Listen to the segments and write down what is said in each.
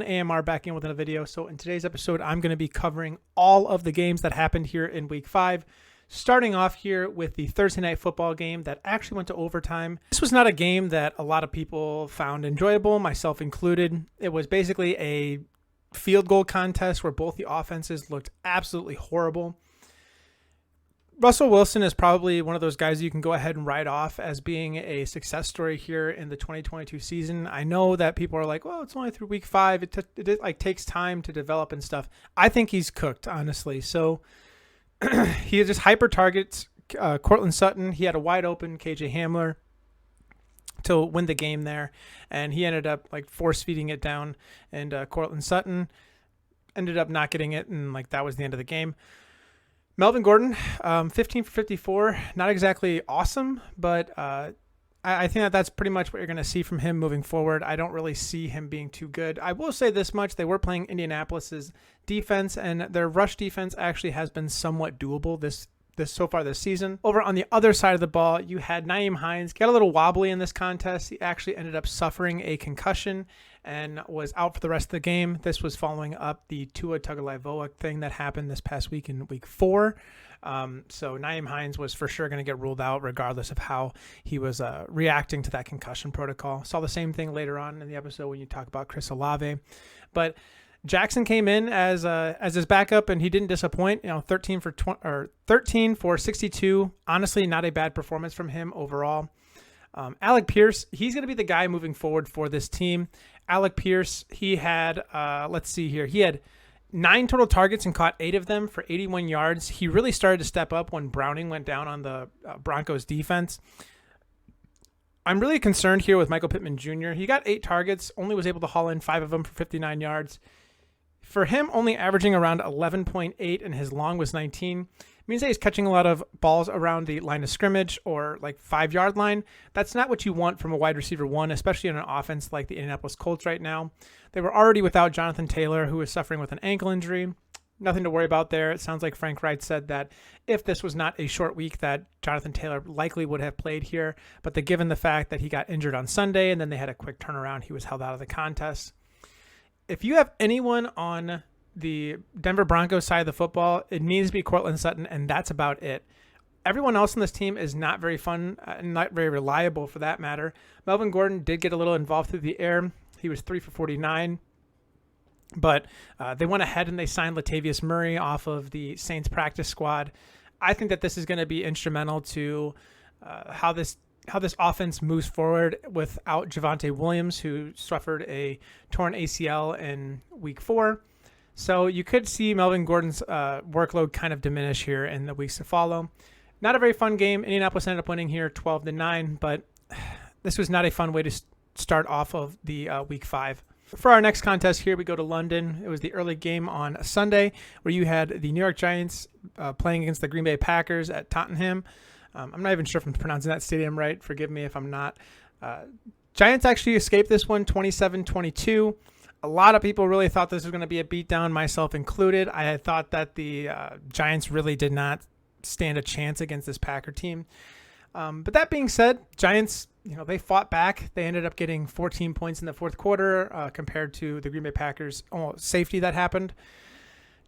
everyone, AMR back in with another video. So in today's episode, I'm going to be covering all of the games that happened here in week 5. Starting off here with the Thursday night football game that actually went to overtime. This was not a game that a lot of people found enjoyable, myself included. It was basically a field goal contest where both the offenses looked absolutely horrible. Russell Wilson is probably one of those guys you can go ahead and write off as being a success story here in the 2022 season. I know that people are like, well, it's only through week 5. It takes time to develop and stuff. I think he's cooked, honestly. So he just hyper targets Cortland Sutton. He had a wide open KJ Hamler to win the game there, and he ended up like force feeding it down, and Cortland Sutton ended up not getting it, and like that was the end of the game. Melvin Gordon, 15 for 54, not exactly awesome, but I think that's pretty much what you're going to see from him moving forward. I don't really see him being too good. I will say this much. They were playing Indianapolis's defense, and their rush defense actually has been somewhat doable this so far this season. Over on the other side of the ball, you had Nyheim Hines get a little wobbly in this contest. He actually ended up suffering a concussion and was out for the rest of the game. This was following up the Tua Tagovailoa thing that happened this past week in week 4. So Nyheim Hines was for sure going to get ruled out regardless of how he was reacting to that concussion protocol. Saw the same thing later on in the episode when you talk about Chris Olave. But Jackson came in as his backup, and he didn't disappoint. 13 for 62. Honestly, not a bad performance from him overall. Alec Pierce, he's going to be the guy moving forward for this team. Alec Pierce, he had, let's see here, he had 9 total targets and caught 8 of them for 81 yards. He really started to step up when Browning went down on the Broncos defense. I'm really concerned here with Michael Pittman Jr. He got 8 targets, only was able to haul in 5 of them for 59 yards. For him, only averaging around 11.8 and his long was 19. Means that he's catching a lot of balls around the line of scrimmage or like 5-yard line. That's not what you want from a wide receiver 1, especially in an offense like the Indianapolis Colts right now. They were already without Jonathan Taylor, who was suffering with an ankle injury. Nothing to worry about there. It sounds like Frank Wright said that if this was not a short week, that Jonathan Taylor likely would have played here. But given the fact that he got injured on Sunday and then they had a quick turnaround, he was held out of the contest. If you have anyone on the Denver Broncos side of the football, it needs to be Cortland Sutton, and that's about it. Everyone else on this team is not very fun and not very reliable for that matter. Melvin Gordon did get a little involved through the air. He was 3 for 49. But they went ahead and they signed Latavius Murray off of the Saints practice squad. I think that this is going to be instrumental to how this offense moves forward without Javonte Williams, who suffered a torn ACL in week 4. So you could see Melvin Gordon's workload kind of diminish here in the weeks to follow. Not a very fun game. Indianapolis ended up winning here 12-9, but this was not a fun way to start off of the week 5. For our next contest here, we go to London. It was the early game on Sunday where you had the New York Giants playing against the Green Bay Packers at Tottenham. I'm not even sure if I'm pronouncing that stadium right. Forgive me if I'm not. Giants actually escaped this one 27-22. A lot of people really thought this was going to be a beatdown, myself included. I had thought that the Giants really did not stand a chance against this Packer team. But that being said, Giants, they fought back. They ended up getting 14 points in the fourth quarter compared to the Green Bay Packers safety that happened.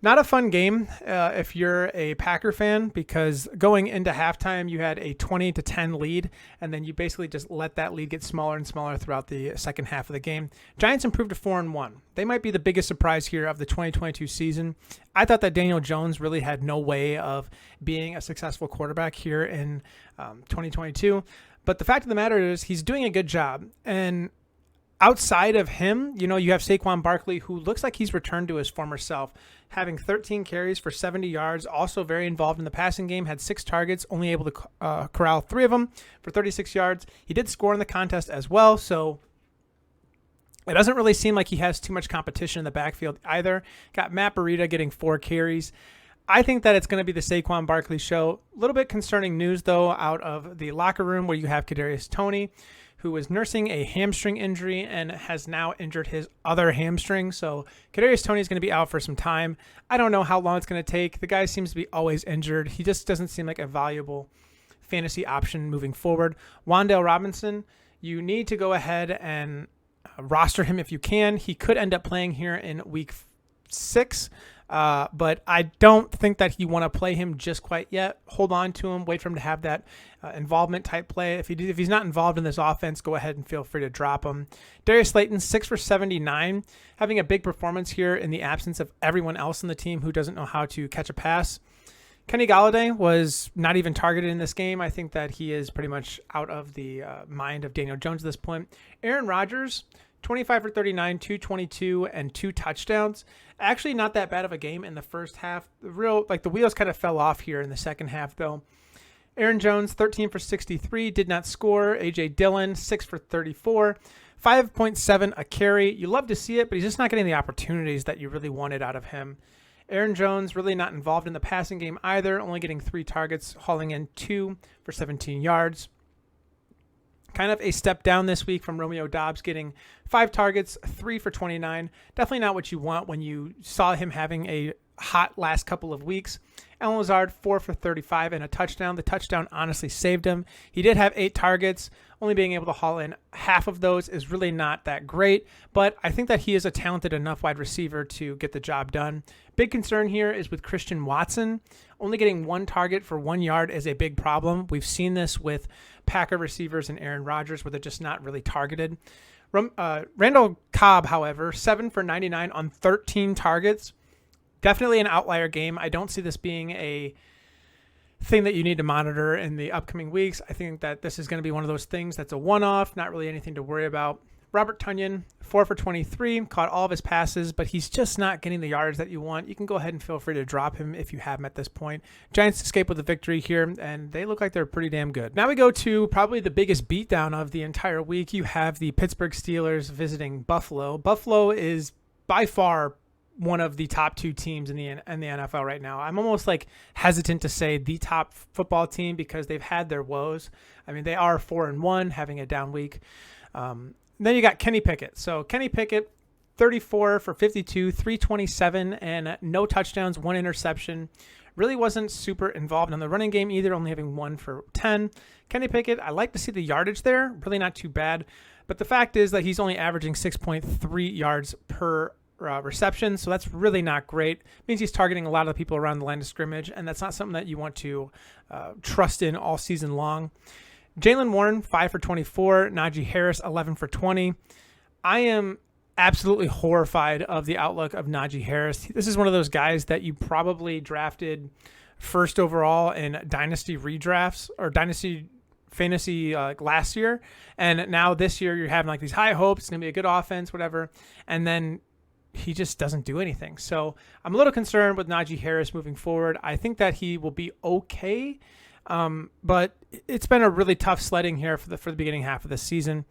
Not a fun game if you're a Packer fan, because going into halftime, you had a 20-10 lead, and then you basically just let that lead get smaller and smaller throughout the second half of the game. Giants improved to 4-1. They might be the biggest surprise here of the 2022 season. I thought that Daniel Jones really had no way of being a successful quarterback here in 2022, but the fact of the matter is he's doing a good job. And outside of him, you have Saquon Barkley, who looks like he's returned to his former self, having 13 carries for 70 yards, also very involved in the passing game, had 6 targets, only able to corral 3 of them for 36 yards. He did score in the contest as well, so it doesn't really seem like he has too much competition in the backfield either. Got Matt Breida getting 4 carries. I think that it's going to be the Saquon Barkley show. A little bit concerning news, though, out of the locker room where you have Kadarius Toney, who was nursing a hamstring injury and has now injured his other hamstring. So Kadarius Toney is going to be out for some time. I don't know how long it's going to take. The guy seems to be always injured. He just doesn't seem like a valuable fantasy option moving forward. Wan'Dale Robinson, you need to go ahead and roster him if you can. He could end up playing here in week 6. But I don't think that you want to play him just quite yet. Hold on to him. Wait for him to have that involvement type play. If he's not involved in this offense, go ahead and feel free to drop him. Darius Slayton, 6 for 79, having a big performance here in the absence of everyone else on the team who doesn't know how to catch a pass. Kenny Golladay was not even targeted in this game. I think that he is pretty much out of the mind of Daniel Jones at this point. Aaron Rodgers, 25 for 39, 222, and 2 touchdowns. Actually, not that bad of a game in the first half. The wheels kind of fell off here in the second half, though. Aaron Jones, 13 for 63, did not score. A.J. Dillon, 6 for 34, 5.7 a carry. You love to see it, but he's just not getting the opportunities that you really wanted out of him. Aaron Jones really not involved in the passing game either, only getting 3 targets, hauling in 2 for 17 yards. Kind of a step down this week from Romeo Doubs, getting 5 targets, 3 for 29. Definitely not what you want when you saw him having a hot last couple of weeks. Allen Lazard, 4 for 35 and a touchdown. The touchdown honestly saved him. He did have 8 targets. Only being able to haul in half of those is really not that great, but I think that he is a talented enough wide receiver to get the job done. Big concern here is with Christian Watson. Only getting 1 target for 1 yard is a big problem. We've seen this with Packer receivers and Aaron Rodgers where they're just not really targeted. Randall Cobb, however, 7 for 99 on 13 targets. Definitely an outlier game. I don't see this being a thing that you need to monitor in the upcoming weeks. I think that this is going to be one of those things that's a one-off, not really anything to worry about. Robert Tonyan, 4 for 23, caught all of his passes, but he's just not getting the yards that you want. You can go ahead and feel free to drop him if you have him at this point. Giants escape with a victory here, and they look like they're pretty damn good. Now we go to probably the biggest beatdown of the entire week. You have the Pittsburgh Steelers visiting Buffalo. Buffalo is by far one of the top 2 teams in the NFL right now. I'm almost like hesitant to say the top football team because they've had their woes. I mean, they are 4-1, having a down week. Then you got Kenny Pickett. So Kenny Pickett, 34 for 52, 327, and no touchdowns, 1 interception. Really wasn't super involved in the running game either, only having 1 for 10. Kenny Pickett, I like to see the yardage there. Really not too bad. But the fact is that he's only averaging 6.3 yards per reception, so that's really not great. It means he's targeting a lot of the people around the line of scrimmage, and that's not something that you want to trust in all season long. Jaylen Warren, 5 for 24. Najee Harris, 11 for 20. I am absolutely horrified of the outlook of Najee Harris. This is one of those guys that you probably drafted first overall in dynasty redrafts or dynasty fantasy last year, and now this year you're having like these high hopes. It's going to be a good offense, whatever, and then he just doesn't do anything. So I'm a little concerned with Najee Harris moving forward. I think that he will be okay, but it's been a really tough sledding here for the beginning half of the season.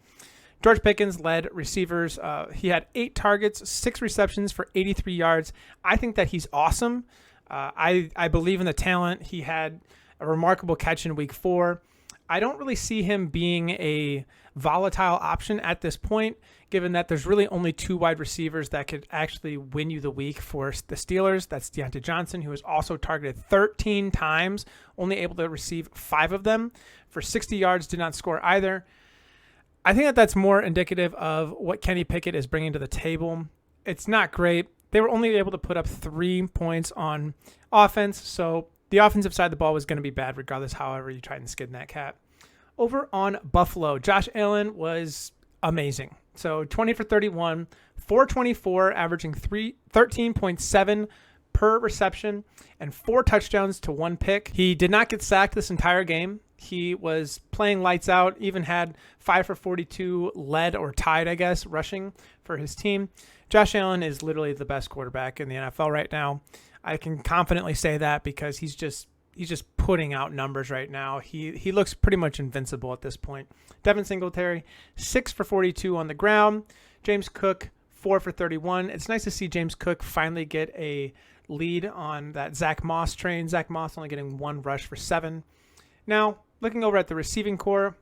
George Pickens led receivers. He had 8 targets, 6 receptions for 83 yards. I think that he's awesome. I believe in the talent. He had a remarkable catch in week 4. I don't really see him being a volatile option at this point, given that there's really only 2 wide receivers that could actually win you the week for the Steelers. That's Deontay Johnson, who was also targeted 13 times, only able to receive 5 of them for 60 yards, did not score either. I think that that's more indicative of what Kenny Pickett is bringing to the table. It's not great. They were only able to put up 3 points on offense, so the offensive side of the ball was going to be bad regardless, however you try and skin that cat. Over on Buffalo, Josh Allen was amazing. So 20 for 31, 424, averaging 13.7 per reception, and 4 touchdowns to 1 pick. He did not get sacked this entire game. He was playing lights out, even had 5 for 42, led or tied, I guess, rushing for his team. Josh Allen is literally the best quarterback in the NFL right now. I can confidently say that because he's just putting out numbers right now. He looks pretty much invincible at this point. Devin Singletary, 6 for 42 on the ground. James Cook, 4 for 31. It's nice to see James Cook finally get a lead on that Zach Moss train. Zach Moss only getting 1 rush for 7. Now, looking over at the receiving core,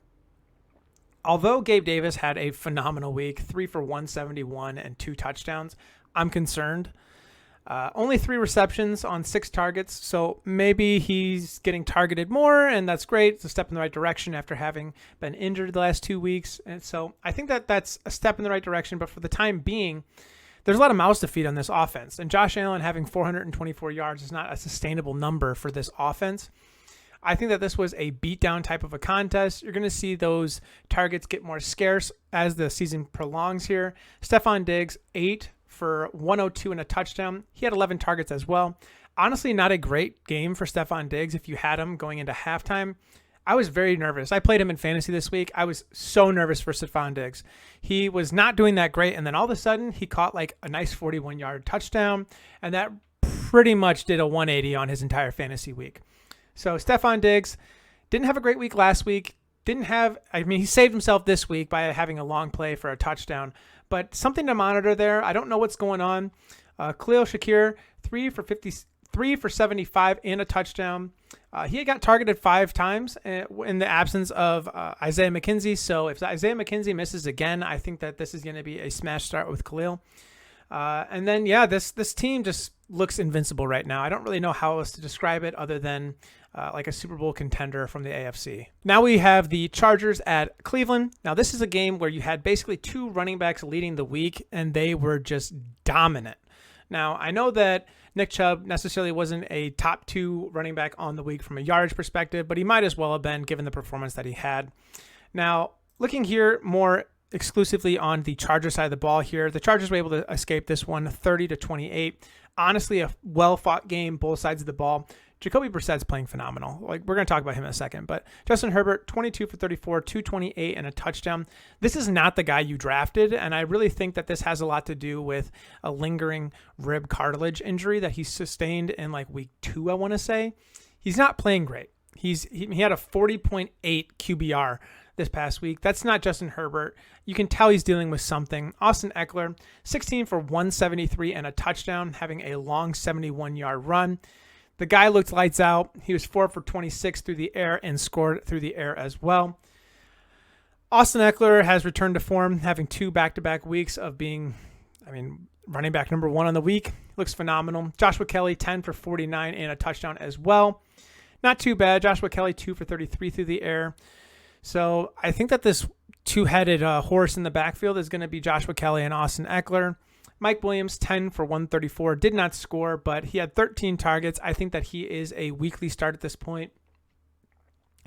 although Gabe Davis had a phenomenal week, 3 for 171 and 2 touchdowns, I'm concerned. Only 3 receptions on 6 targets, so maybe he's getting targeted more, and that's great. It's a step in the right direction after having been injured the last 2 weeks. And so I think that that's a step in the right direction, but for the time being, there's a lot of mouths to feed on this offense. And Josh Allen having 424 yards is not a sustainable number for this offense. I think that this was a beatdown type of a contest. You're going to see those targets get more scarce as the season prolongs here. Stephon Diggs, 8 for 102 and a touchdown. He had 11 targets as well. Honestly, not a great game for Stephon Diggs if you had him going into halftime. I was very nervous. I played him in fantasy this week. I was so nervous for Stephon Diggs. He was not doing that great, and then all of a sudden, he caught like a nice 41-yard touchdown, and that pretty much did a 180 on his entire fantasy week. So Stephon Diggs didn't have a great week last week. He saved himself this week by having a long play for a touchdown, but something to monitor there. I don't know what's going on. Khalil Shakir, 3 for 75 and a touchdown. He got targeted 5 times in the absence of Isaiah McKenzie. So if Isaiah McKenzie misses again, I think that this is going to be a smash start with Khalil. And then, this team just looks invincible right now. I don't really know how else to describe it other than like a Super Bowl contender from the AFC. Now we have the Chargers at Cleveland. Now this is a game where you had basically 2 running backs leading the week, and they were just dominant. Now, I know that Nick Chubb necessarily wasn't a top 2 running back on the week from a yardage perspective, but he might as well have been given the performance that he had. Now, looking here more exclusively on the Chargers side of the ball here, the Chargers were able to escape this one 30-28. Honestly, a well-fought game, both sides of the ball. Jacoby Brissett's playing phenomenal. Like, we're going to talk about him in a second, but Justin Herbert, 22 for 34, 228 and a touchdown. This is not the guy you drafted, and I really think that this has a lot to do with a lingering rib cartilage injury that he sustained in like week 2, I want to say. He's not playing great. He had a 40.8 QBR this past week. That's not Justin Herbert. You can tell he's dealing with something. Austin Eckler, 16 for 173 and a touchdown, having a long 71-yard run. The guy looked lights out. He was 4 for 26 through the air and scored through the air as well. Austin Eckler has returned to form, having 2 back-to-back weeks of being, running back number 1 on the week. Looks phenomenal. Joshua Kelly, 10 for 49 and a touchdown as well. Not too bad. Joshua Kelly, 2 for 33 through the air. So I think that this 2-headed horse in the backfield is going to be Joshua Kelly and Austin Eckler. Mike Williams, 10 for 134, did not score, but he had 13 targets. I think that he is a weekly start at this point.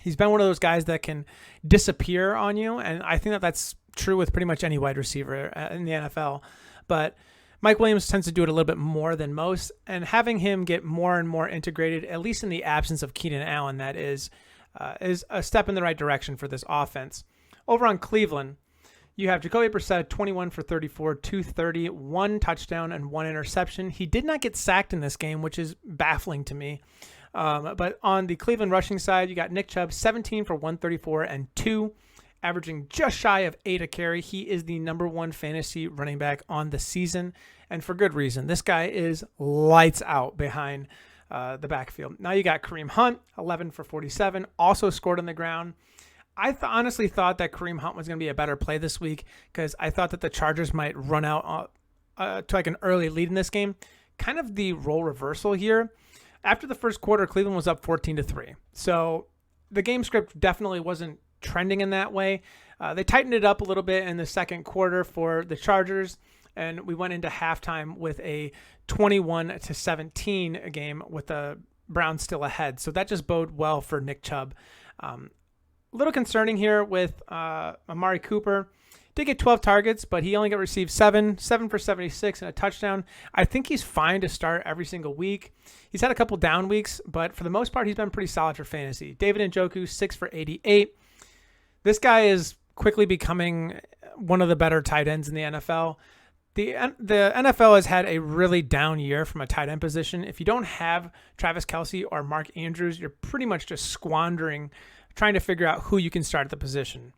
He's been one of those guys that can disappear on you, and I think that that's true with pretty much any wide receiver in the NFL. But Mike Williams tends to do it a little bit more than most, and having him get more and more integrated, at least in the absence of Keenan Allen, that is a step in the right direction for this offense. Over on Cleveland, you have Jacoby Brissett, 21 for 34, 230, 1 touchdown and 1 interception. He did not get sacked in this game, which is baffling to me. But on the Cleveland rushing side, you got Nick Chubb, 17 for 134 and 2, averaging just shy of 8 a carry. He is the number 1 fantasy running back on the season, and for good reason. This guy is lights out behind the backfield. Now you got Kareem Hunt, 11 for 47, also scored on the ground. I honestly thought that Kareem Hunt was going to be a better play this week because I thought that the Chargers might run out to like an early lead in this game. Kind of the role reversal here. After the first quarter, Cleveland was up 14-3. So the game script definitely wasn't trending in that way. They tightened it up a little bit in the second quarter for the Chargers, and we went into halftime with a 21-17 game with the Browns still ahead. So that just bode well for Nick Chubb. A little concerning here with Amari Cooper. Did get 12 targets, but he only got received 7 for 76 and a touchdown. I think he's fine to start every single week. He's had a couple down weeks, but for the most part, he's been pretty solid for fantasy. David Njoku, 6 for 88. This guy is quickly becoming one of the better tight ends in the NFL. The NFL has had a really down year from a tight end position. If you don't have Travis Kelce or Mark Andrews, you're pretty much just squandering trying to figure out who you can start at the position.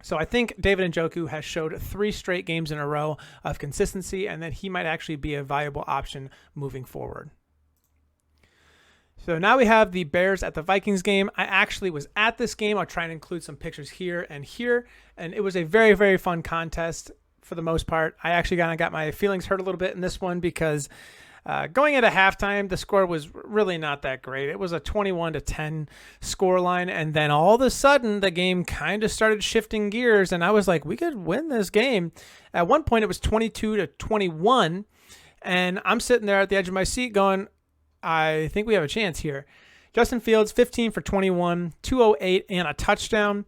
So I think David Njoku has showed 3 straight games in a row of consistency, and that he might actually be a valuable option moving forward. So now we have the Bears at the Vikings game. I actually was at this game. I'll try and include some pictures here, and it was a very, very fun contest for the most part. I actually kind of got my feelings hurt a little bit in this one because Going into halftime, the score was really not that great. It was a 21-10 scoreline, and then all of a sudden, the game kind of started shifting gears, and I was like, we could win this game. At one point, it was 22-21, and I'm sitting there at the edge of my seat going, I think we have a chance here. Justin Fields, 15 for 21, 208, and a touchdown.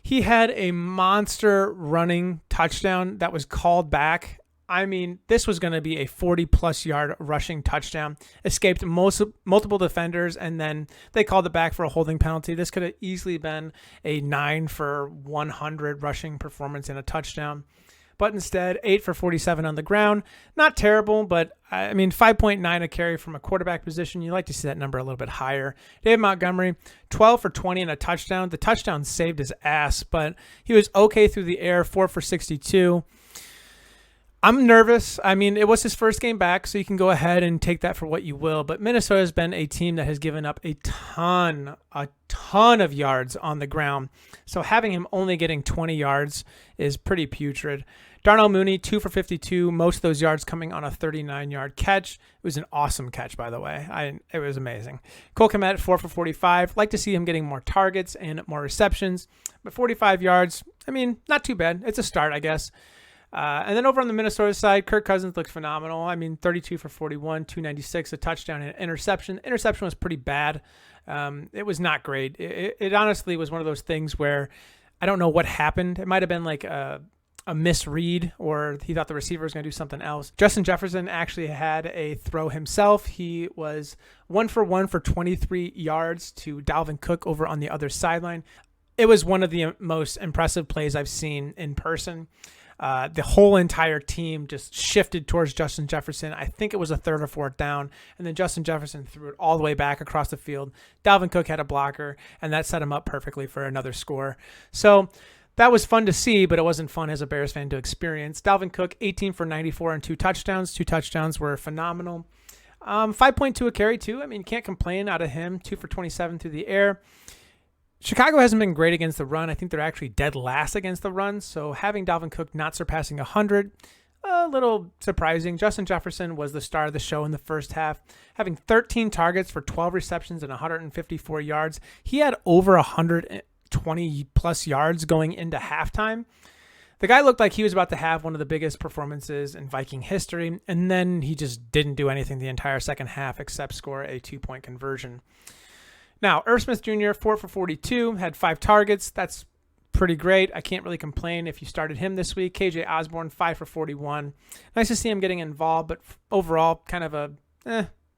He had a monster running touchdown that was called back. I mean, this was going to be a 40-plus yard rushing touchdown. Escaped multiple defenders, and then they called it back for a holding penalty. This could have easily been a 9 for 100 rushing performance and a touchdown. But instead, 8 for 47 on the ground. Not terrible, but I mean, 5.9 a carry from a quarterback position. You like to see that number a little bit higher. David Montgomery, 12 for 20 and a touchdown. The touchdown saved his ass, but he was okay through the air, 4 for 62. I'm nervous. I mean, it was his first game back, so you can go ahead and take that for what you will. But Minnesota has been a team that has given up a ton of yards on the ground. So having him only getting 20 yards is pretty putrid. Darnell Mooney, 2 for 52, most of those yards coming on a 39-yard catch. It was an awesome catch, by the way. It was amazing. Cole Kmet, 4 for 45. Like to see him getting more targets and more receptions. But 45 yards, I mean, not too bad. It's a start, I guess. And then over on the Minnesota side, Kirk Cousins looked phenomenal. I mean, 32 for 41, 296, a touchdown and an interception. Interception was pretty bad. It was not great. It honestly was one of those things where I don't know what happened. It might have been like a misread, or he thought the receiver was going to do something else. Justin Jefferson actually had a throw himself. He was 1 for 1 for 23 yards to Dalvin Cook over on the other sideline. It was one of the most impressive plays I've seen in person. The whole entire team just shifted towards Justin Jefferson. I think it was a 3rd or 4th down, and then Justin Jefferson threw it all the way back across the field. Dalvin Cook had a blocker, and that set him up perfectly for another score. So that was fun to see, but it wasn't fun as a Bears fan to experience. Dalvin Cook, 18 for 94 and 2 touchdowns. 2 touchdowns were phenomenal. 5.2 a carry, too. I mean, can't complain out of him. 2 for 27 through the air. Chicago hasn't been great against the run. I think they're actually dead last against the run. So having Dalvin Cook not surpassing 100, a little surprising. Justin Jefferson was the star of the show in the first half, having 13 targets for 12 receptions and 154 yards. He had over 120-plus yards going into halftime. The guy looked like he was about to have one of the biggest performances in Viking history, and then he just didn't do anything the entire second half except score a 2-point conversion. Now, Irv Smith Jr., 4 for 42, had 5 targets. That's pretty great. I can't really complain if you started him this week. KJ Osborne, 5 for 41. Nice to see him getting involved, but overall, kind of a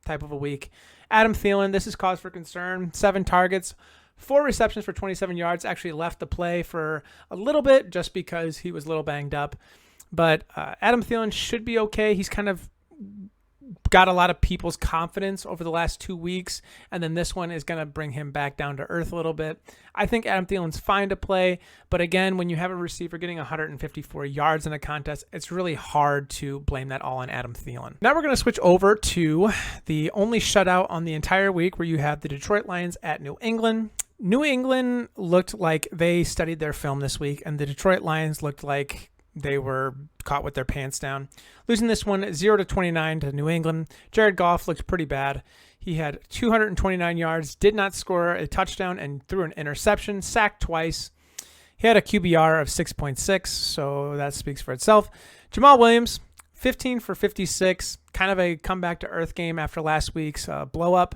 type of a week. Adam Thielen, this is cause for concern. 7 targets, 4 receptions for 27 yards. Actually left the play for a little bit just because he was a little banged up. But Adam Thielen should be okay. He's kind of got a lot of people's confidence over the last 2 weeks, and then this one is going to bring him back down to earth a little bit. I think Adam Thielen's fine to play, but again, when you have a receiver getting 154 yards in a contest, it's really hard to blame that all on Adam Thielen. Now we're going to switch over to the only shutout on the entire week, where you have the Detroit Lions at New England. New England looked like they studied their film this week, and the Detroit Lions looked like they were caught with their pants down. Losing this one 0-29 to New England. Jared Goff looked pretty bad. He had 229 yards, did not score a touchdown, and threw an interception, sacked twice. He had a QBR of 6.6, so that speaks for itself. Jamal Williams, 15 for 56, kind of a comeback to earth game after last week's blow up.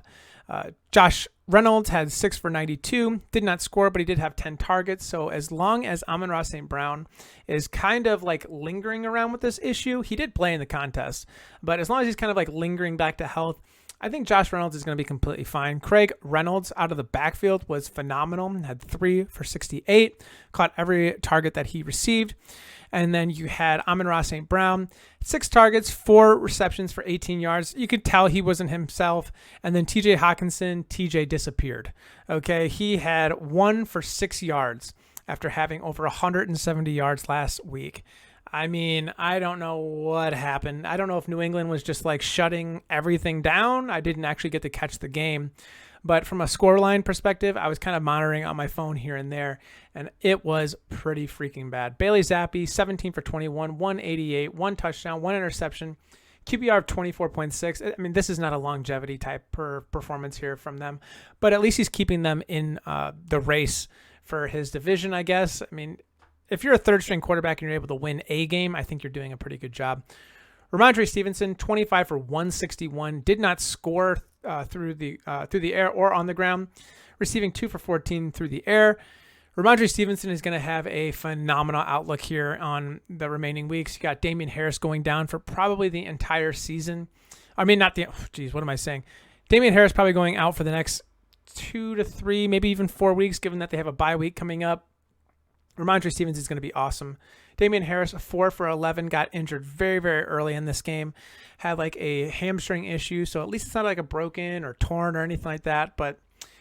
Josh Reynolds had 6 for 92, did not score, but he did have 10 targets. So as long as Amon-Ra St. Brown is kind of like lingering around with this issue, he did play in the contest, but as long as he's kind of like lingering back to health, I think Josh Reynolds is going to be completely fine. Craig Reynolds out of the backfield was phenomenal, had 3 for 68, caught every target that he received. And then you had Amon-Ra St. Brown, 6 targets, 4 receptions for 18 yards. You could tell he wasn't himself. And then TJ Hawkinson, TJ disappeared. Okay, he had 1 for 6 yards after having over 170 yards last week. I mean, I don't know what happened. I don't know if New England was just like shutting everything down. I didn't actually get to catch the game. But from a scoreline perspective, I was kind of monitoring on my phone here and there, and it was pretty freaking bad. Bailey Zappi, 17 for 21, 188, 1 touchdown, 1 interception. QBR of 24.6. I mean, this is not a longevity type performance here from them, but at least he's keeping them in the race for his division, I guess. I mean, if you're a third string quarterback and you're able to win a game, I think you're doing a pretty good job. Ramondre Stevenson, 25 for 161, did not score through the air or on the ground, receiving 2 for 14 through the air. Ramondre Stevenson is going to have a phenomenal outlook here on the remaining weeks. You got Damien Harris going down for probably the entire season. I mean, not the, what am I saying? Damien Harris probably going out for the next 2 to 3, maybe even 4 weeks, given that they have a bye week coming up. Ramondre Stevenson is going to be awesome. Damien Harris, 4 for 11, got injured very, very early in this game. Had like a hamstring issue, so at least it's not like a broken or torn or anything like that, but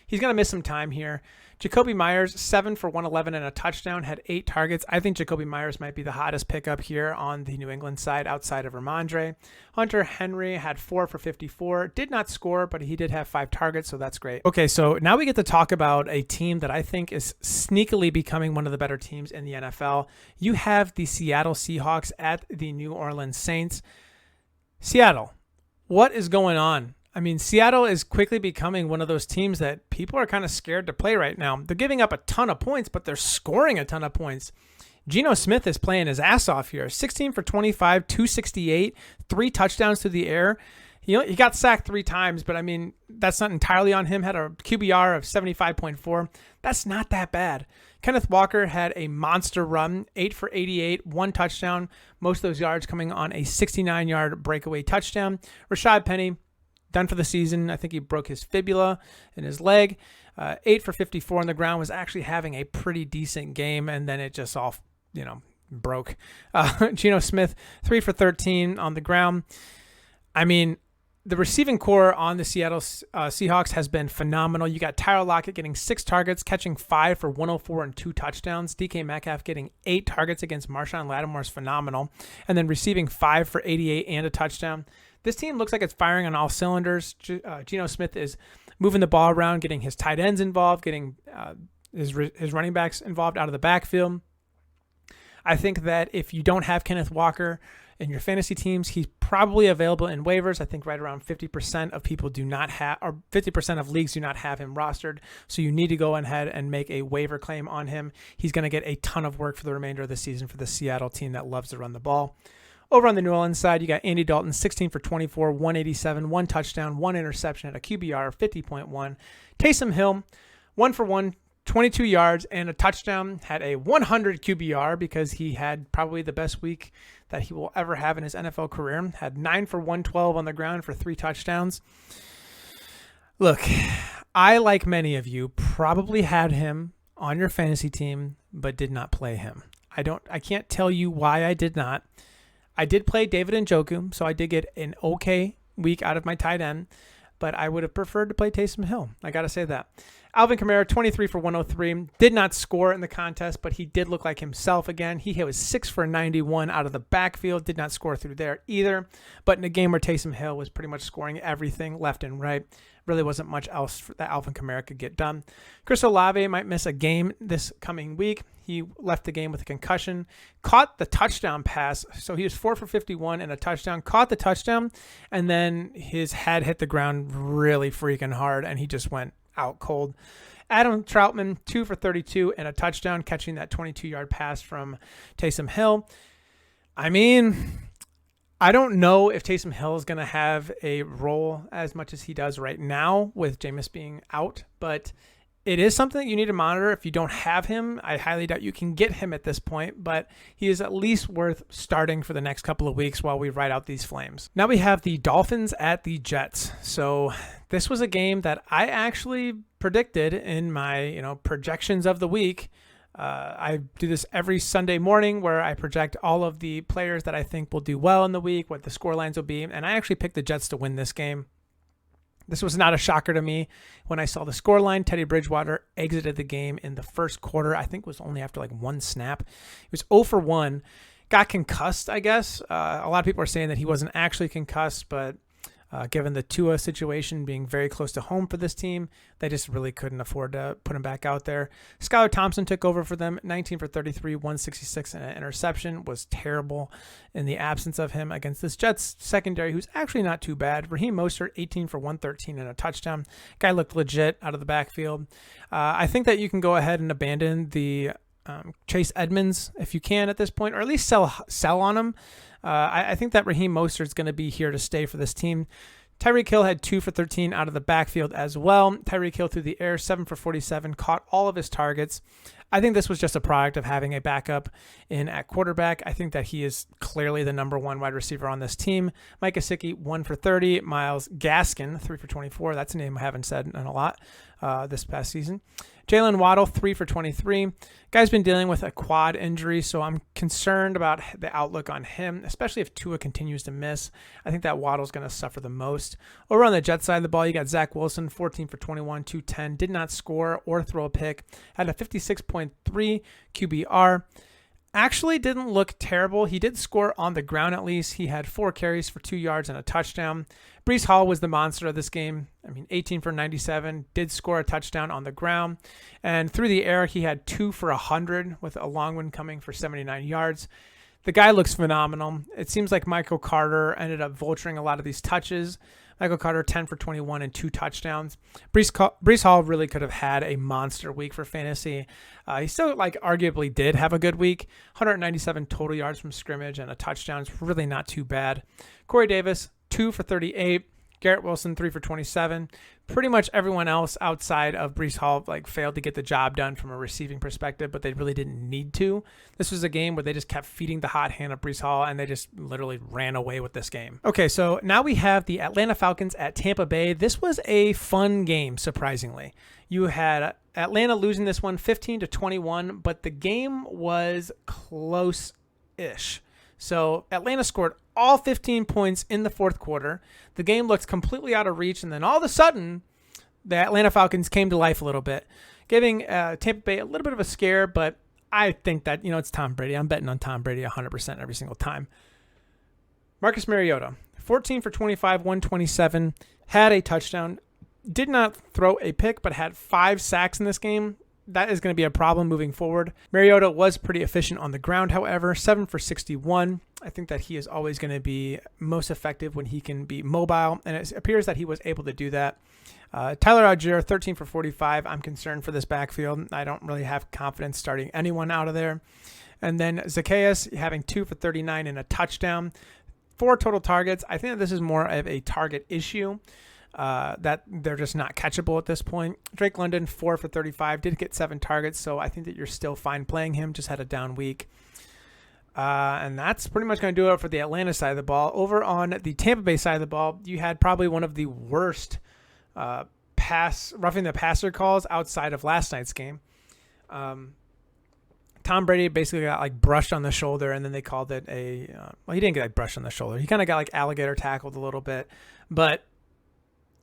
he's going to miss some time here. Jacoby Myers, 7 for 111 and a touchdown, had 8 targets. I think Jacoby Myers might be the hottest pickup here on the New England side outside of Ramondre. Hunter Henry had 4 for 54. Did not score, but he did have 5 targets, so that's great. Okay, so now we get to talk about a team that I think is sneakily becoming one of the better teams in the NFL. You have the Seattle Seahawks at the New Orleans Saints. Seattle, what is going on? I mean, Seattle is quickly becoming one of those teams that people are kind of scared to play right now. They're giving up a ton of points, but they're scoring a ton of points. Geno Smith is playing his ass off here. 16 for 25, 268, 3 touchdowns through the air. He got sacked 3 times, but I mean, that's not entirely on him. Had a QBR of 75.4. That's not that bad. Kenneth Walker had a monster run, 8 for 88, 1 touchdown. Most of those yards coming on a 69-yard breakaway touchdown. Rashad Penny, done for the season. I think he broke his fibula in his leg. 8 for 54 on the ground, was actually having a pretty decent game, and then it just all, broke. Geno Smith, 3 for 13 on the ground. I mean, the receiving core on the Seattle Seahawks has been phenomenal. You got Tyler Lockett getting 6 targets, catching 5 for 104 and 2 touchdowns. DK Metcalf getting 8 targets against Marshawn Lattimore is phenomenal. And then receiving 5 for 88 and a touchdown. This team looks like it's firing on all cylinders. Geno Smith is moving the ball around, getting his tight ends involved, getting his running backs involved out of the backfield. I think that if you don't have Kenneth Walker in your fantasy teams, he's probably available in waivers. I think right around 50% of people do not have, or 50% of leagues do not have him rostered. So you need to go ahead and make a waiver claim on him. He's going to get a ton of work for the remainder of the season for the Seattle team that loves to run the ball. Over on the New Orleans side, you got Andy Dalton, 16 for 24, 187, 1 touchdown, 1 interception at a QBR of 50.1. Taysom Hill, 1 for 1, 22 yards and a touchdown, had a 100 QBR because he had probably the best week that he will ever have in his NFL career. Had 9 for 112 on the ground for 3 touchdowns. Look, I, like many of you, probably had him on your fantasy team, but did not play him. I can't tell you why I did not. I did play David Njoku, so I did get an okay week out of my tight end, but I would have preferred to play Taysom Hill. I got to say that. Alvin Kamara, 23 for 103, did not score in the contest, but he did look like himself again. He was 6 for 91 out of the backfield, did not score through there either, but in a game where Taysom Hill was pretty much scoring everything left and right, really wasn't much else that Alvin Kamara could get done. Chris Olave might miss a game this coming week. He left the game with a concussion, caught the touchdown pass. So he was 4 for 51 and a touchdown, caught the touchdown, and then his head hit the ground really freaking hard, and he just went out cold. Adam Troutman, 2 for 32 and a touchdown, catching that 22-yard pass from Taysom Hill. I mean, I don't know if Taysom Hill is going to have a role as much as he does right now with Jameis being out, but it is something that you need to monitor. If you don't have him, I highly doubt you can get him at this point, but he is at least worth starting for the next couple of weeks while we ride out these flames. Now we have the Dolphins at the Jets. So this was a game that I actually predicted in my, projections of the week. I do this every Sunday morning where I project all of the players that I think will do well in the week, what the score lines will be, and I actually picked the Jets to win this game. This was not a shocker to me when I saw the scoreline. Teddy Bridgewater exited the game in the first quarter. I think it was only after like 1 snap. He was 0 for 1. Got concussed, I guess. A lot of people are saying that he wasn't actually concussed, but Given the Tua situation being very close to home for this team, they just really couldn't afford to put him back out there. Skylar Thompson took over for them, 19 for 33, 166, and an interception. Was terrible in the absence of him against this Jets secondary, who's actually not too bad. Raheem Mostert, 18 for 113 and a touchdown. Guy looked legit out of the backfield. I think that you can go ahead and abandon the Chase Edmonds if you can at this point, or at least sell on him. I think that Raheem Mostert is going to be here to stay for this team. Tyreek Hill had 2 for 13 out of the backfield as well. Tyreek Hill through the air, 7 for 47, caught all of his targets. I think this was just a product of having a backup in at quarterback. I think that he is clearly the number one wide receiver on this team. Mike Gesicki, 1 for 30. Myles Gaskin, 3 for 24. That's a name I haven't said in a lot this past season. Jalen Waddle, 3 for 23. Guy's been dealing with a quad injury, so I'm concerned about the outlook on him, especially if Tua continues to miss. I think that Waddle's going to suffer the most. Over on the Jet side of the ball, you got Zach Wilson, 14 for 21, 210. Did not score or throw a pick. Had a 56.3 QBR. Actually didn't look terrible. He did score on the ground at least. He had 4 carries for 2 yards and a touchdown. Breece Hall was the monster of this game. 18 for 97, did score a touchdown on the ground. And through the air, he had 2 for 100 with a long one coming for 79 yards. The guy looks phenomenal. It seems like Michael Carter ended up vulturing a lot of these touches. Michael Carter, 10 for 21 and 2 touchdowns. Breece Hall really could have had a monster week for fantasy. He still arguably did have a good week. 197 total yards from scrimmage and a touchdown. It's really not too bad. Corey Davis, 2 for 38. Garrett Wilson, 3 for 27. Pretty much everyone else outside of Breece Hall failed to get the job done from a receiving perspective, but they really didn't need to. This was a game where they just kept feeding the hot hand of Breece Hall, and they just literally ran away with this game. Okay, so now we have the Atlanta Falcons at Tampa Bay. This was a fun game, surprisingly. You had Atlanta losing this one 15-21, but the game was close-ish. So Atlanta scored all 15 points in the fourth quarter. The game looked completely out of reach, and then all of a sudden, the Atlanta Falcons came to life a little bit, giving Tampa Bay a little bit of a scare, but I think that, it's Tom Brady. I'm betting on Tom Brady 100% every single time. Marcus Mariota, 14 for 25, 127, had a touchdown, did not throw a pick, but had 5 sacks in this game. That is going to be a problem moving forward. Mariota was pretty efficient on the ground, however, 7 for 61. I think that he is always going to be most effective when he can be mobile, and it appears that he was able to do that. Tyler Algier, 13 for 45. I'm concerned for this backfield. I don't really have confidence starting anyone out of there. And then Zacchaeus having 2 for 39 and a touchdown. 4 total targets. I think that this is more of a target issue. That they're just not catchable at this point. Drake London, 4 for 35, did get 7 targets, so I think that you're still fine playing him, just had a down week. And that's pretty much going to do it for the Atlanta side of the ball. Over on the Tampa Bay side of the ball, you had probably one of the worst roughing the passer calls outside of last night's game. Tom Brady basically got brushed on the shoulder, and then they called it he didn't get brushed on the shoulder. He kind of got alligator tackled a little bit, but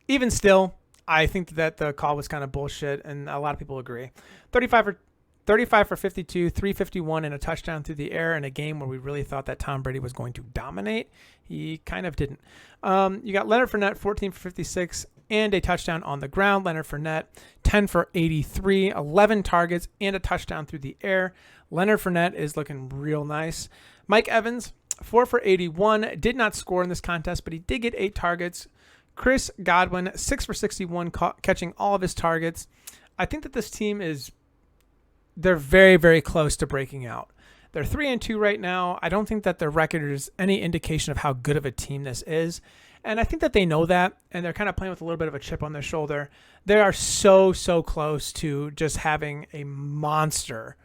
even still, I think that the call was kind of bullshit, and a lot of people agree. 35 for 52, 351, and a touchdown through the air in a game where we really thought that Tom Brady was going to dominate. He kind of didn't. You got Leonard Fournette, 14 for 56, and a touchdown on the ground. Leonard Fournette, 10 for 83, 11 targets, and a touchdown through the air. Leonard Fournette is looking real nice. Mike Evans, 4 for 81, did not score in this contest, but he did get 8 targets. Chris Godwin, 6 for 61, catching all of his targets. I think that this team they're very, very close to breaking out. They're 3-2 right now. I don't think that their record is any indication of how good of a team this is. And I think that they know that, and they're kind of playing with a little bit of a chip on their shoulder. They are so, so close to just having a monster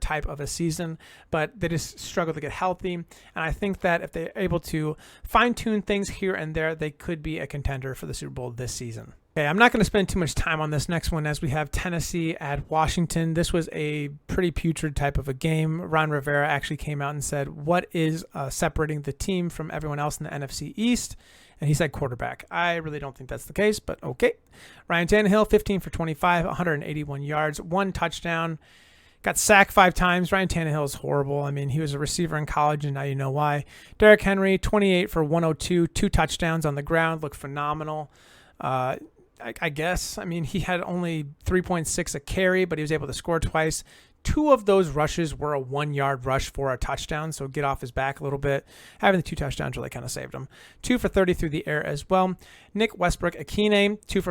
type of a season, but they just struggle to get healthy. And I think that if they're able to fine-tune things here and there, they could be a contender for the Super Bowl this season. Okay, I'm not going to spend too much time on this next one as we have Tennessee at Washington. This was a pretty putrid type of a game. Ron Rivera actually came out and said, what is separating the team from everyone else in the NFC East? And he said quarterback. I really don't think that's the case, but okay. Ryan Tannehill, 15 for 25, 181 yards, 1 touchdown. Got sacked 5 times. Ryan Tannehill is horrible. I mean, he was a receiver in college, and now you know why. Derrick Henry, 28 for 102, 2 touchdowns on the ground, looked phenomenal. I guess. I mean, he had only 3.6 a carry, but he was able to score twice. 2 of those rushes were a 1-yard rush for a touchdown, so get off his back a little bit. Having the 2 touchdowns really kind of saved him. 2 for 30 through the air as well. Nick Westbrook-Akine, 2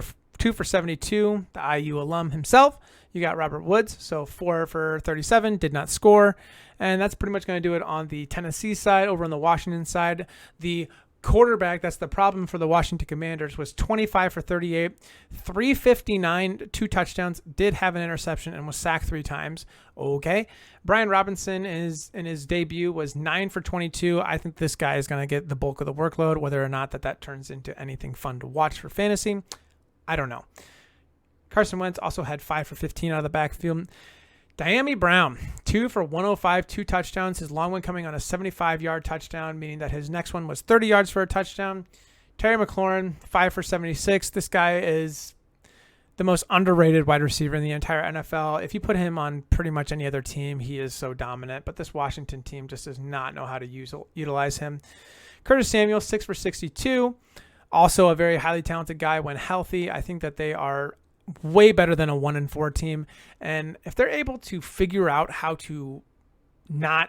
for 72, the IU alum himself. You got Robert Woods, so 4 for 37, did not score. And that's pretty much going to do it on the Tennessee side. Over on the Washington side, the quarterback, that's the problem for the Washington Commanders, was 25 for 38, 359, 2 touchdowns, did have an interception and was sacked 3 times. Okay. Brian Robinson in his debut was 9 for 22. I think this guy is going to get the bulk of the workload. Whether or not that turns into anything fun to watch for fantasy, I don't know. Carson Wentz also had 5 for 15 out of the backfield. Damien Brown, 2 for 105, 2 touchdowns. His long one coming on a 75-yard touchdown, meaning that his next one was 30 yards for a touchdown. Terry McLaurin, 5 for 76. This guy is the most underrated wide receiver in the entire NFL. If you put him on pretty much any other team, he is so dominant. But this Washington team just does not know how to utilize him. Curtis Samuel, 6 for 62. Also a very highly talented guy when healthy. I think that they are way better than a 1-4 team. And if they're able to figure out how to not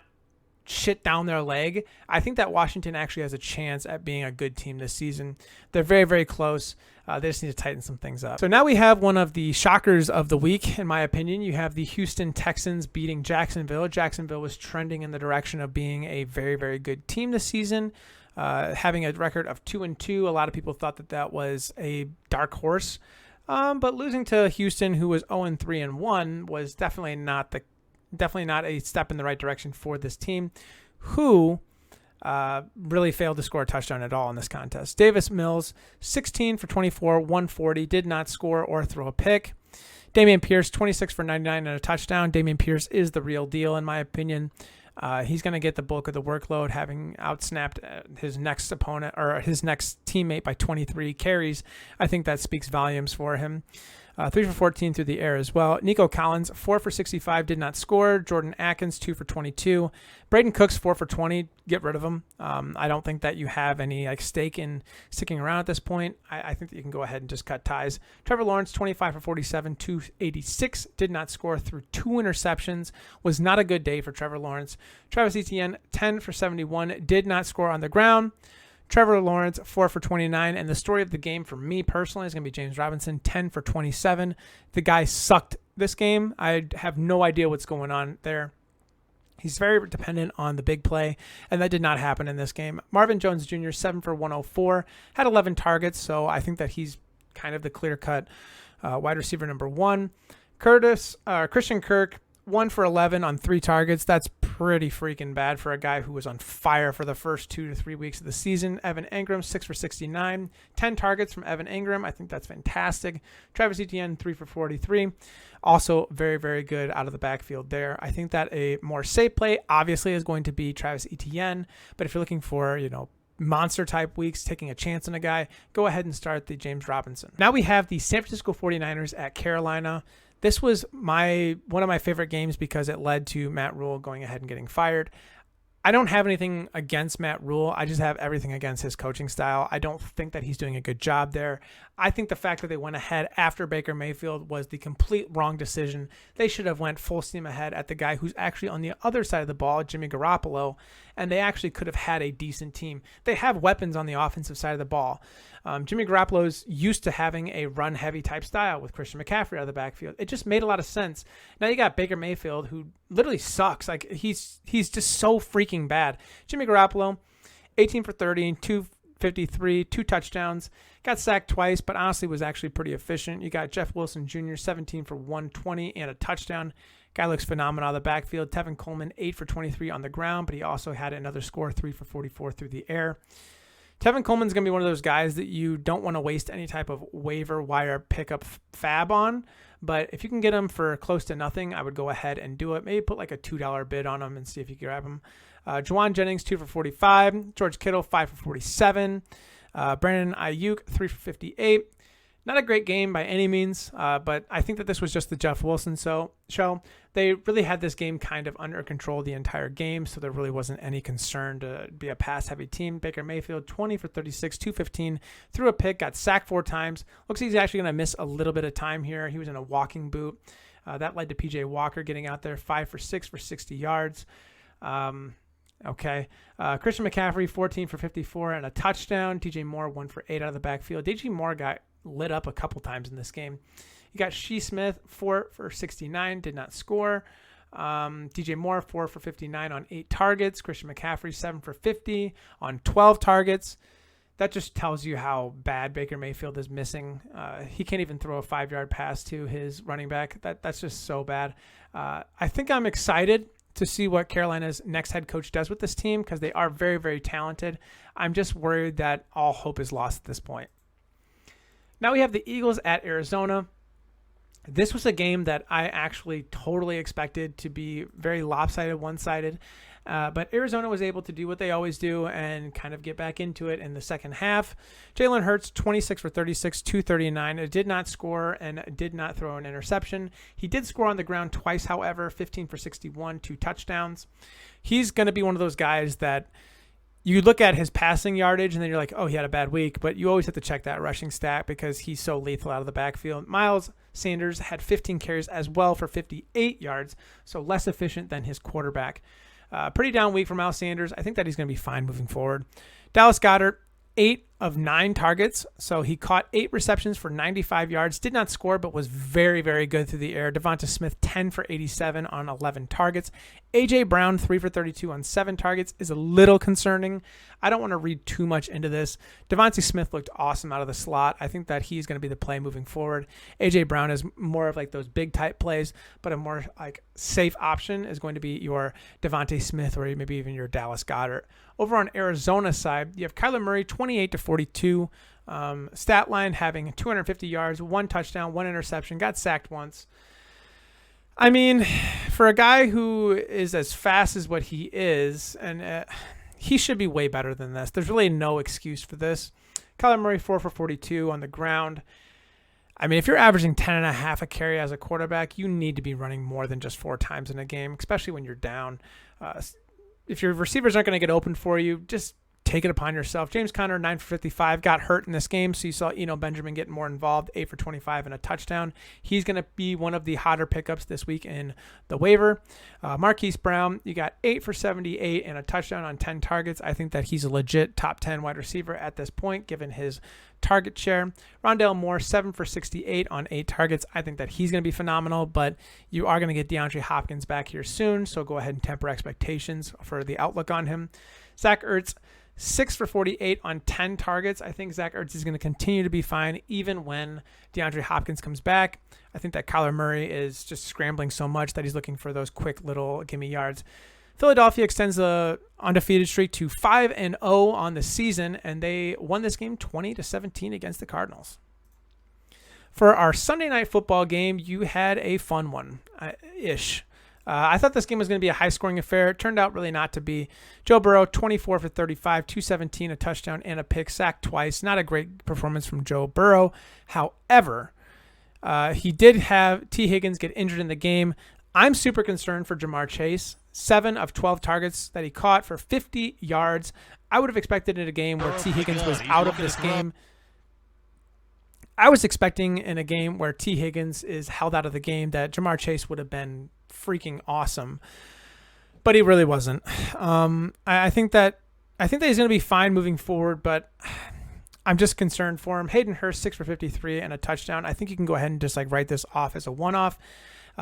shit down their leg, I think that Washington actually has a chance at being a good team this season. They're very, very close. They just need to tighten some things up. So now we have one of the shockers of the week, in my opinion. You have the Houston Texans beating Jacksonville. Jacksonville was trending in the direction of being a very, very good team this season. Having a record of 2-2. A lot of people thought that was a dark horse. But losing to Houston, who was 0-3-1, was definitely not a step in the right direction for this team, who really failed to score a touchdown at all in this contest. Davis Mills, 16 for 24, 140, did not score or throw a pick. Damien Pierce, 26 for 99 and a touchdown. Damien Pierce is the real deal, in my opinion. He's going to get the bulk of the workload, having outsnapped his next opponent or his next teammate by 23 carries. I think that speaks volumes for him. 3 for 14 through the air as well. Nico Collins, 4 for 65, did not score. Jordan Atkins, 2 for 22. Braden Cooks, 4 for 20. Get rid of him. I don't think that you have any stake in sticking around at this point. I think that you can go ahead and just cut ties. Trevor Lawrence, 25 for 47, 286, did not score through 2 interceptions. Was not a good day for Trevor Lawrence. Travis Etienne, 10 for 71, did not score on the ground. Trevor Lawrence, 4 for 29. And the story of the game for me personally is going to be James Robinson, 10 for 27. The guy sucked this game. I have no idea what's going on there. He's very dependent on the big play, and that did not happen in this game. Marvin Jones Jr., 7 for 104, had 11 targets, so I think that he's kind of the clear-cut wide receiver number 1. Christian Kirk, 1 for 11 on 3 targets. That's pretty freaking bad for a guy who was on fire for the first 2 to 3 weeks of the season. Evan Engram, 6 for 69, 10 targets from Evan Engram. I think that's fantastic. Travis Etienne, 3 for 43. Also very, very good out of the backfield there. I think that a more safe play obviously is going to be Travis Etienne, but if you're looking for, monster type weeks, taking a chance on a guy, go ahead and start the James Robinson. Now we have the San Francisco 49ers at Carolina. This was one of my favorite games because it led to Matt Rule going ahead and getting fired. I don't have anything against Matt Rule. I just have everything against his coaching style. I don't think that he's doing a good job there. I think the fact that they went ahead after Baker Mayfield was the complete wrong decision. They should have went full steam ahead at the guy who's actually on the other side of the ball, Jimmy Garoppolo, and they actually could have had a decent team. They have weapons on the offensive side of the ball. Jimmy Garoppolo's used to having a run-heavy type style with Christian McCaffrey out of the backfield. It just made a lot of sense. Now you got Baker Mayfield, who literally sucks. He's just so freaking bad. Jimmy Garoppolo, 18 for 30, 253, 2 touchdowns. Got sacked twice, but honestly was actually pretty efficient. You got Jeff Wilson Jr., 17 for 120 and a touchdown. Guy looks phenomenal out of the backfield. Tevin Coleman, 8 for 23 on the ground, but he also had another score, 3 for 44 through the air. Tevin Coleman's going to be one of those guys that you don't want to waste any type of waiver wire pickup fab on, but if you can get him for close to nothing, I would go ahead and do it. Maybe put like a $2 bid on him and see if you can grab him. Juwan Jennings, 2 for 45. George Kittle, 5 for 47. Brandon Ayuk, 3 for 58. Not a great game by any means, but I think that this was just the Jeff Wilson show. They really had this game kind of under control the entire game, so there really wasn't any concern to be a pass-heavy team. Baker Mayfield, 20 for 36, 215, threw a pick, got sacked 4 times. Looks like he's actually going to miss a little bit of time here. He was in a walking boot. That led to P.J. Walker getting out there, 5 for 6 for 60 yards. Okay. Christian McCaffrey, 14 for 54 and a touchdown. DJ Moore, 1 for 8 out of the backfield. DJ Moore got lit up a couple times in this game. You got Shee Smith, 4 for 69, did not score. DJ Moore, 4 for 59 on 8 targets. Christian McCaffrey, 7 for 50 on 12 targets. That just tells you how bad Baker Mayfield is missing. He can't even throw a 5-yard pass to his running back. That's just so bad. I think I'm excited to see what Carolina's next head coach does with this team because they are very, very talented. I'm just worried that all hope is lost at this point. Now we have the Eagles at Arizona. This was a game that I actually totally expected to be very lopsided, one-sided. But Arizona was able to do what they always do and kind of get back into it in the second half. Jalen Hurts, 26 for 36, 239. It did not score and did not throw an interception. He did score on the ground twice, however, 15 for 61, 2 touchdowns. He's going to be one of those guys that you look at his passing yardage and then you're like, oh, he had a bad week. But you always have to check that rushing stat because he's so lethal out of the backfield. Miles Sanders had 15 carries as well for 58 yards, so less efficient than his quarterback. Pretty down week for Miles Sanders. I think that he's going to be fine moving forward. Dallas Goedert, 8 of 9 targets. So he caught 8 receptions for 95 yards. Did not score, but was very, very good through the air. Devonta Smith, 10 for 87 on 11 targets. A.J. Brown, 3 for 32 on 7 targets is a little concerning. I don't want to read too much into this. Devonta Smith looked awesome out of the slot. I think that he's going to be the play moving forward. A.J. Brown is more of like those big type plays, but a more like safe option is going to be your Devonta Smith or maybe even your Dallas Goedert. Over on Arizona's side, you have Kyla Murray, 28 to 42. Stat line having 250 yards, 1 touchdown, 1 interception, got sacked once. I mean, for a guy who is as fast as what he is, and he should be way better than this. There's really no excuse for this. Kyler Murray, 4 for 42 on the ground. I mean, if you're averaging 10.5 a carry as a quarterback, you need to be running more than just 4 times in a game, especially when you're down. If your receivers aren't going to get open for you, just take it upon yourself. James Conner, 9 for 55, got hurt in this game, so you saw Benjamin get more involved, 8 for 25 and a touchdown. He's going to be one of the hotter pickups this week in the waiver. Marquis Brown, you got 8 for 78 and a touchdown on 10 targets. I think that he's a legit top 10 wide receiver at this point, given his target share. Rondale Moore, 7 for 68 on 8 targets. I think that he's going to be phenomenal, but you are going to get DeAndre Hopkins back here soon, so go ahead and temper expectations for the outlook on him. Zach Ertz, 6 for 48 on 10 targets. I think Zach Ertz is going to continue to be fine even when DeAndre Hopkins comes back. I think that Kyler Murray is just scrambling so much that he's looking for those quick little gimme yards. Philadelphia extends the undefeated streak to 5-0 on the season, and they won this game 20-17 against the Cardinals. For our Sunday night football game, you had a fun one, ish. I thought this game was going to be a high-scoring affair. It turned out really not to be. Joe Burrow, 24 for 35, 217, a touchdown, and a pick, sacked twice. Not a great performance from Joe Burrow. However, he did have T. Higgins get injured in the game. I'm super concerned for Jamar Chase. 7 of 12 targets that he caught for 50 yards. I would have expected in a game where T. Higgins was out of this game. I was expecting in a game where T. Higgins is held out of the game that Jamar Chase would have been freaking awesome, but he really wasn't. I think that he's going to be fine moving forward, but I'm just concerned for him. Hayden Hurst, 6 for 53 and a touchdown. I think you can go ahead and just like write this off as a one-off.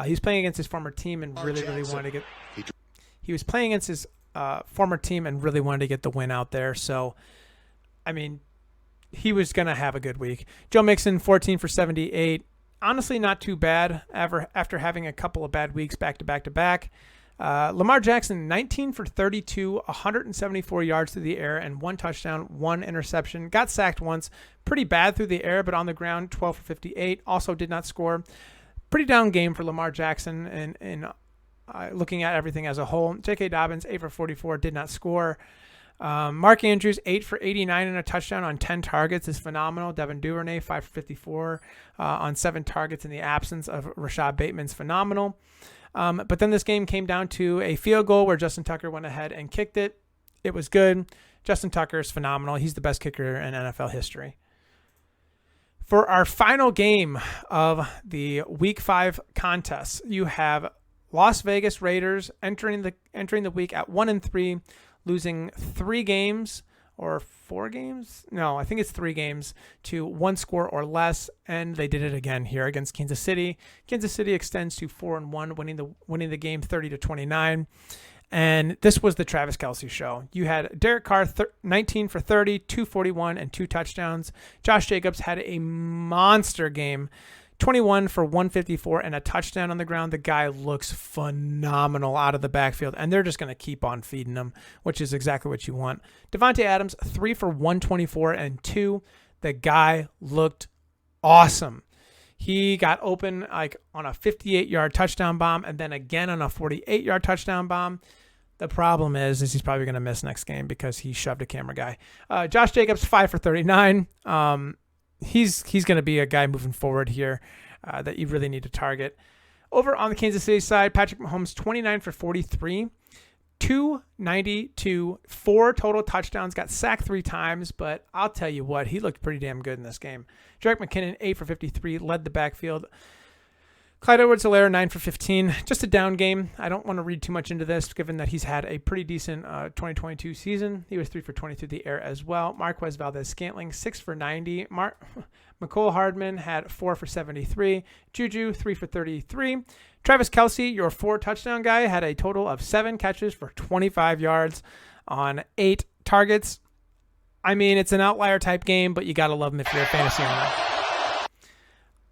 He's playing against his former team and really wanted to get. He was playing against his former team and really wanted to get the win out there. So, I mean, he was going to have a good week. Joe Mixon, 14 for 78. Honestly, not too bad after having a couple of bad weeks back to back. Lamar Jackson, 19 for 32, 174 yards through the air and 1 touchdown, 1 interception. Got sacked once. Pretty bad through the air, but on the ground, 12 for 58. Also did not score. Pretty down game for Lamar Jackson and looking at everything as a whole. J.K. Dobbins, 8 for 44, did not score. Mark Andrews, 8 for 89 and a touchdown on 10 targets is phenomenal. Devin Duvernay, 5 for 54 on 7 targets in the absence of Rashad Bateman's phenomenal. But then this game came down to a field goal where Justin Tucker went ahead and kicked it. It was good. Justin Tucker is phenomenal. He's the best kicker in NFL history. For our final game of the Week 5 contest, you have Las Vegas Raiders entering the week at 1-3, losing 3 games or 4 games. No, I think it's 3 games to 1 score or less, and they did it again here against Kansas City. Kansas City extends to 4-1, winning the game 30-29. And this was the Travis Kelce show. You had Derek Carr, 19 for 30, 241, and 2 touchdowns. Josh Jacobs had a monster game, 21 for 154 and a touchdown on the ground. The guy looks phenomenal out of the backfield, and they're just going to keep on feeding him, which is exactly what you want. Devontae Adams, 3 for 124 and 2. The guy looked awesome. He got open like on a 58-yard touchdown bomb and then again on a 48-yard touchdown bomb. The problem is he's probably going to miss next game because he shoved a camera guy. Josh Jacobs, 5 for 39. He's going to be a guy moving forward here that you really need to target. Over on the Kansas City side, Patrick Mahomes, 29 for 43, 292, 4 total touchdowns, got sacked 3 times, but I'll tell you what, he looked pretty damn good in this game. Jerick McKinnon, 8 for 53, led the backfield. Clyde Edwards-Helaire, 9 for 15. Just a down game. I don't want to read too much into this, given that he's had a pretty decent 2022 season. He was 3 for 20 through the air as well. Marquez Valdez-Scantling, 6 for 90. McCole Hardman had 4 for 73. Juju, 3 for 33. Travis Kelce, your 4 touchdown guy, had a total of 7 catches for 25 yards on 8 targets. I mean, it's an outlier type game, but you got to love him if you're a fantasy owner.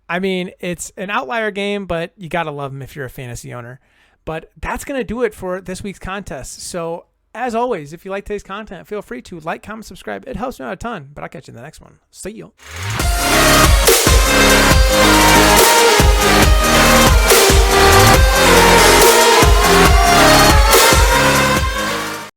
I mean, it's an outlier game, but you got to love him if you're a fantasy owner. But that's going to do it for this week's contest. So, as always, if you like today's content, feel free to like, comment, subscribe. It helps me out a ton, but I'll catch you in the next one. See you.